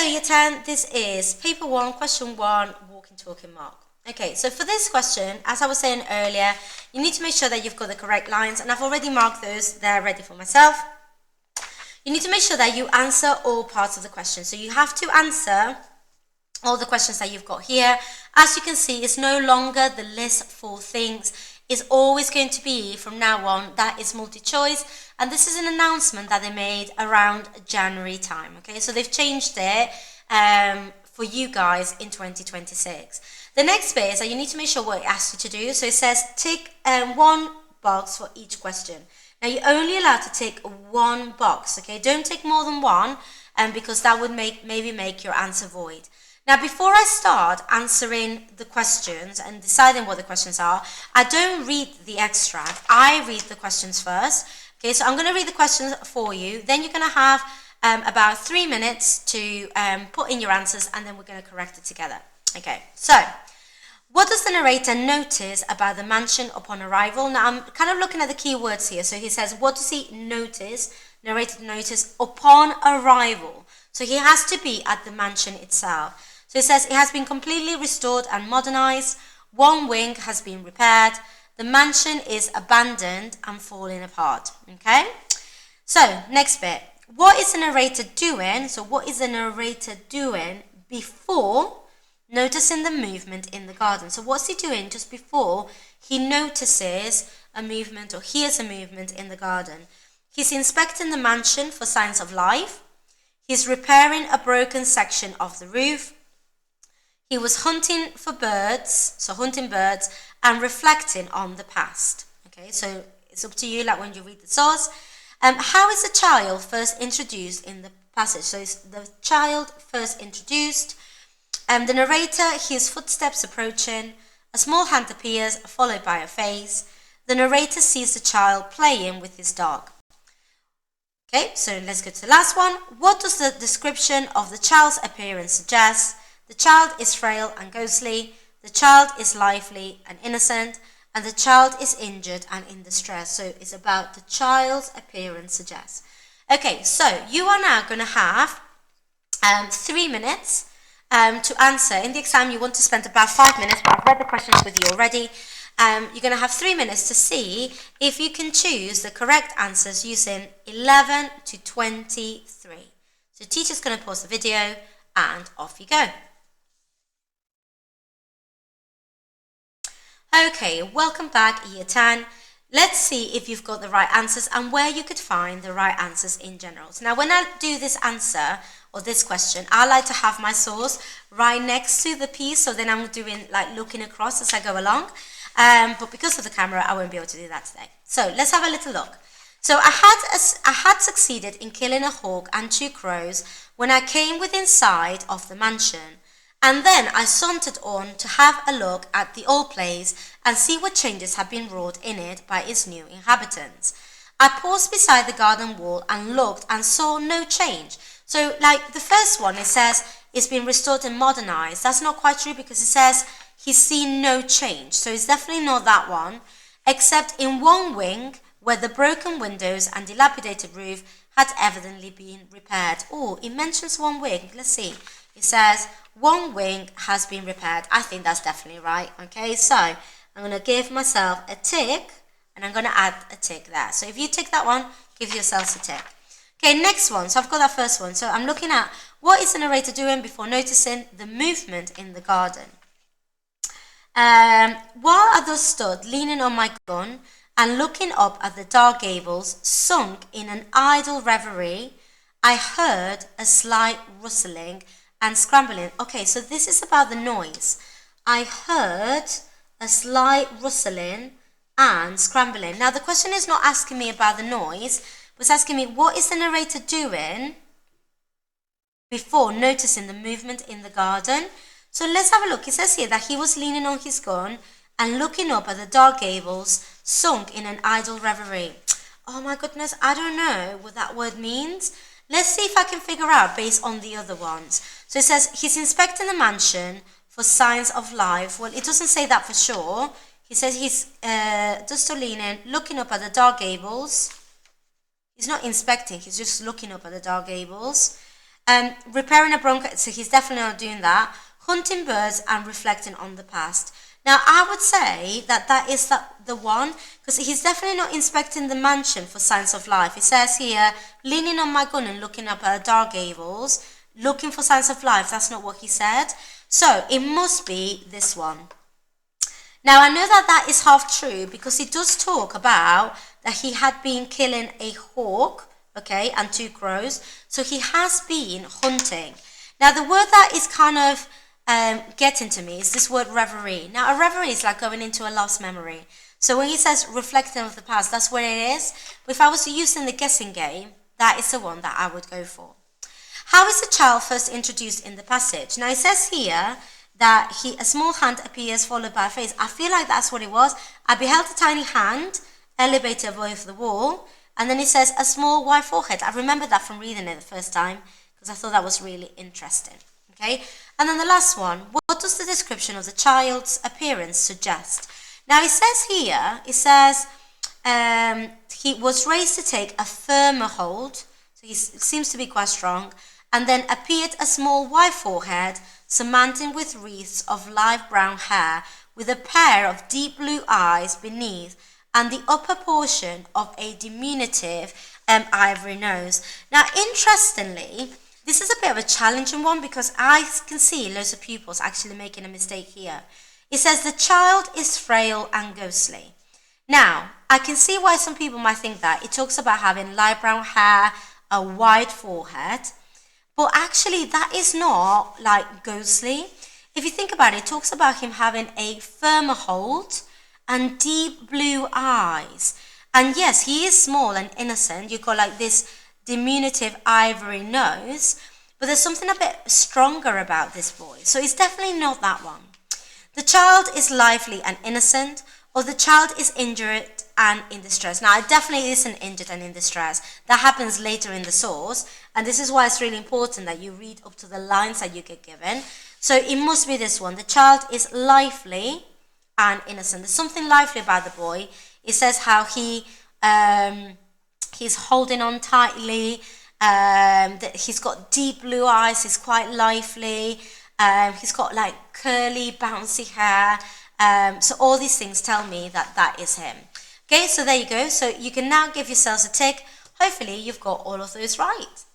Hello Year 10, this is paper 1, question 1, walking talking mark. Okay, so for this question, as I was saying earlier, you need to make sure that you've got the correct lines, and I've already marked those, they're ready for myself. You need to make sure that you answer all parts of the question. So you have to answer all the questions that you've got here. As you can see, it's no longer the list for things. It's always going to be, from now on, that is multi-choice. And this is an announcement that they made around January time. Okay, so they've changed it for you guys in 2026. The next bit is that you need to make sure what it asks you to do. So it says tick one box for each question. Now you're only allowed to tick one box. Okay, don't take more than one, because that would maybe make your answer void. Now, before I start answering the questions and deciding what the questions are, I don't read the extract. I read the questions first. Okay, so I'm going to read the questions for you. Then you're going to have about 3 minutes to put in your answers, and then we're going to correct it together. Okay, so what does the narrator notice about the mansion upon arrival? Now, I'm kind of looking at the key words here. So he says, what does he notice, narrator notice, upon arrival? So he has to be at the mansion itself. So it says it has been completely restored and modernized. One wing has been repaired. The mansion is abandoned and falling apart. Okay? So, next bit. What is the narrator doing? So what is the narrator doing before noticing the movement in the garden? So what's he doing just before he notices a movement or hears a movement in the garden? He's inspecting the mansion for signs of life. He's repairing a broken section of the roof. He was hunting for birds, so hunting birds, and reflecting on the past. Okay, so it's up to you, like when you read the source. How is the child first introduced in the passage? So is the child first introduced. The narrator, his footsteps approaching. A small hand appears, followed by a face. The narrator sees the child playing with his dog. Okay, so let's go to the last one. What does the description of the child's appearance suggest? The child is frail and ghostly, the child is lively and innocent, and the child is injured and in distress. So it's about the child's appearance suggests. Okay, so you are now going to have 3 minutes to answer. In the exam, you want to spend about 5 minutes, but I've read the questions with you already. You're going to have 3 minutes to see if you can choose the correct answers using 11 to 23. So teacher's going to pause the video and off you go. Okay, welcome back, Year 10. Let's see if you've got the right answers and where you could find the right answers in general. So now when I do this answer or this question, I like to have my source right next to the piece, so then I'm doing like looking across as I go along. But because of the camera, I won't be able to do that today. So let's have a little look. So I had succeeded in killing a hawk and 2 crows when I came within sight of the mansion. And then I sauntered on to have a look at the old place and see what changes had been wrought in it by its new inhabitants. I paused beside the garden wall and looked and saw no change. So like the first one, it says it's been restored and modernized. That's not quite true because it says he's seen no change. So it's definitely not that one, except in one wing where the broken windows and dilapidated roof had evidently been repaired. Oh, it mentions one wing. Let's see. It says one wing has been repaired. I think that's definitely right. Okay, so I'm going to give myself a tick and I'm going to add a tick there. So if you tick that one, give yourselves a tick. Okay, next one. So I've got that first one. So I'm looking at what is the narrator doing before noticing the movement in the garden. While I thus stood leaning on my gun and looking up at the dark gables, sunk in an idle reverie, I heard a slight rustling and scrambling. Okay, so this is about the noise. I heard a slight rustling and scrambling. Now, the question is not asking me about the noise, but it's asking me what is the narrator doing before noticing the movement in the garden. So let's have a look. It says here that he was leaning on his gun and looking up at the dark gables, sunk in an idle reverie. Oh my goodness, I don't know what that word means. Let's see if I can figure out based on the other ones. So it says he's inspecting the mansion for signs of life. Well, it doesn't say that for sure. He says he's just leaning, looking up at the dark gables. He's not inspecting, he's just looking up at the dark gables. Repairing a bronchitis, so he's definitely not doing that. Hunting birds and reflecting on the past. Now, I would say that is the one, because he's definitely not inspecting the mansion for signs of life. It says here, leaning on my gun and looking up at dark gables, looking for signs of life. That's not what he said. So, it must be this one. Now, I know that is half true, because it does talk about that he had been killing a hawk, okay, and 2 crows. So, he has been hunting. Now, the word that is kind of getting to me is this word reverie. Now, a reverie is like going into a lost memory. So when he says reflecting of the past, that's what it is. But if I was to use in the guessing game, that is the one that I would go for. How is the child first introduced in the passage? Now, it says here that a small hand appears followed by a face. I feel like that's what it was. I beheld a tiny hand elevated above the wall, and then it says a small white forehead. I remember that from reading it the first time because I thought that was really interesting. Okay, and then the last one, what does the description of the child's appearance suggest? Now, it says here, he was raised to take a firmer hold, so he seems to be quite strong, and then appeared a small white forehead, surmounted with wreaths of light brown hair, with a pair of deep blue eyes beneath, and the upper portion of a diminutive ivory nose. Now, interestingly, this is a bit of a challenging one because I can see loads of pupils actually making a mistake here. It says the child is frail and ghostly. Now, I can see why some people might think that. It talks about having light brown hair, a wide forehead, but actually that is not like ghostly. If you think about it, it talks about him having a firmer hold and deep blue eyes. And yes, he is small and innocent. You've got like this diminutive ivory nose, but there's something a bit stronger about this boy. So it's definitely not that one. The child is lively and innocent, or the child is injured and in distress. Now, it definitely isn't injured and in distress. That happens later in the source, and this is why it's really important that you read up to the lines that you get given. So it must be this one. The child is lively and innocent. There's something lively about the boy. It says how he's holding on tightly. He's got deep blue eyes. He's quite lively. He's got like curly, bouncy hair. So all these things tell me that is him. Okay, so there you go. So you can now give yourselves a tick. Hopefully you've got all of those right.